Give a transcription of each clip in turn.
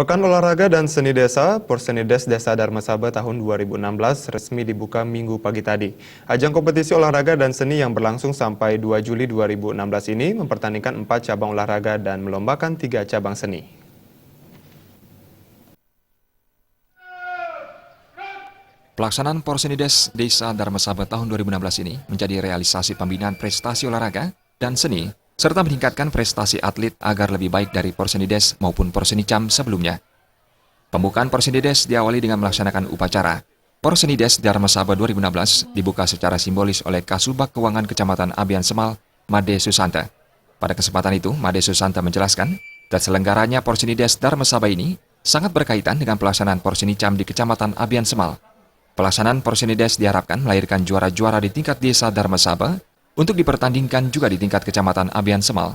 Pekan Olahraga dan Seni Desa, Porsenides Desa Dharma Saba tahun 2016 resmi dibuka Minggu pagi tadi. Ajang kompetisi olahraga dan seni yang berlangsung sampai 2 Juli 2016 ini mempertandingkan 4 cabang olahraga dan melombakan 3 cabang seni. Pelaksanaan Porsenides Desa Dharma Saba tahun 2016 ini menjadi realisasi pembinaan prestasi olahraga dan seni, serta meningkatkan prestasi atlet agar lebih baik dari Porsenides maupun Porsenicam sebelumnya. Pembukaan Porsenides diawali dengan melaksanakan upacara. Porsenides Dharma Saba 2016 dibuka secara simbolis oleh Kasubag Keuangan Kecamatan Abian Semal, Made Susanta. Pada kesempatan itu, Made Susanta menjelaskan, terselenggaranya Porsenides Dharma Saba ini sangat berkaitan dengan pelaksanaan Porsenicam di Kecamatan Abian Semal. Pelaksanaan Porsenides diharapkan melahirkan juara-juara di tingkat desa Dharma Saba untuk dipertandingkan juga di tingkat Kecamatan Abian Semal.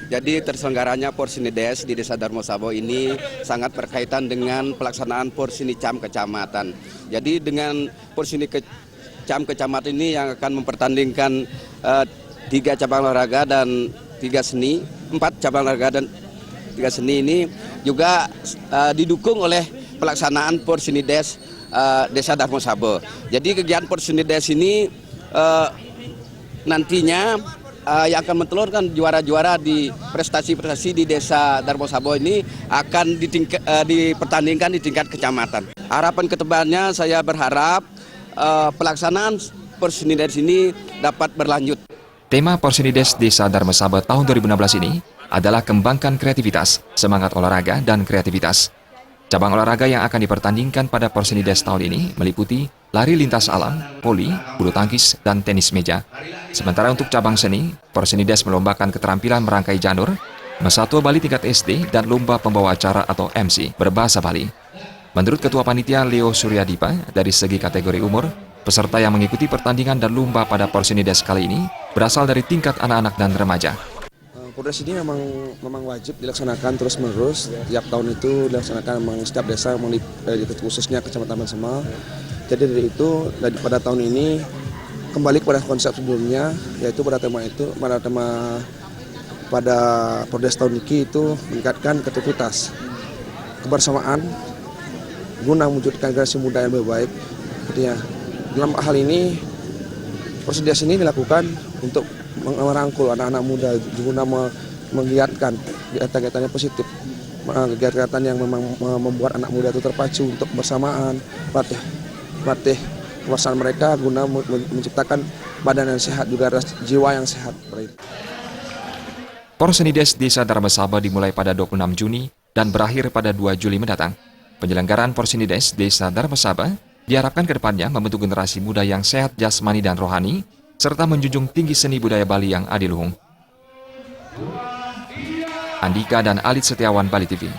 Jadi terselenggaranya Porsenides di Desa Dharma Saba ini sangat berkaitan dengan pelaksanaan Porsenicam Kecamatan. Jadi dengan Porsenicam Kecamatan ini yang akan mempertandingkan 3 cabang olahraga dan 3 seni, 4 cabang olahraga dan 3 seni ini juga didukung oleh pelaksanaan Porsenides Desa Dharma Saba. Jadi kegiatan Porsenides ini nantinya yang akan mentelurkan juara-juara di prestasi-prestasi di Desa Dharma Saba ini akan dipertandingkan di tingkat kecamatan. Harapan kedepannya saya berharap pelaksanaan Porsenides ini dapat berlanjut. Tema Porsenides Desa Dharma Saba tahun 2016 ini adalah kembangkan kreativitas, semangat olahraga, dan kreativitas. Cabang olahraga yang akan dipertandingkan pada Porsenides tahun ini meliputi lari lintas alam, voli, bulu tangkis, dan tenis meja. Sementara untuk cabang seni, Porsenides melombakan keterampilan merangkai janur, Mesatwa Bali tingkat SD, dan lomba pembawa acara atau MC berbahasa Bali. Menurut Ketua Panitia Leo Suryadipa, dari segi kategori umur, peserta yang mengikuti pertandingan dan lomba pada Porsenides kali ini berasal dari tingkat anak-anak dan remaja. Kongres ini memang wajib dilaksanakan terus-menerus. Tiap tahun itu dilaksanakan memang setiap desa, khususnya Kecamatan Semal. Jadi dari itu, pada tahun ini kembali kepada konsep sebelumnya, yaitu pada Pordes tahun ini itu meningkatkan kreativitas, kebersamaan, guna mewujudkan generasi muda yang lebih baik. Artinya, dalam hal ini, Porsenides ini dilakukan untuk merangkul anak-anak muda, guna menggiatkan kegiatan-kegiatan yang positif, kegiatan yang memang membuat anak muda itu terpacu untuk bersamaan, latih kebersamaan mereka guna menciptakan badan yang sehat, juga jiwa yang sehat. Porsenides Desa Dharma Saba dimulai pada 26 Juni dan berakhir pada 2 Juli mendatang. Penyelenggaraan Porsenides Desa Dharma Saba diharapkan ke depannya membentuk generasi muda yang sehat jasmani dan rohani, serta menjunjung tinggi seni budaya Bali yang adiluhung. Andika dan Alit Setiawan, Bali TV.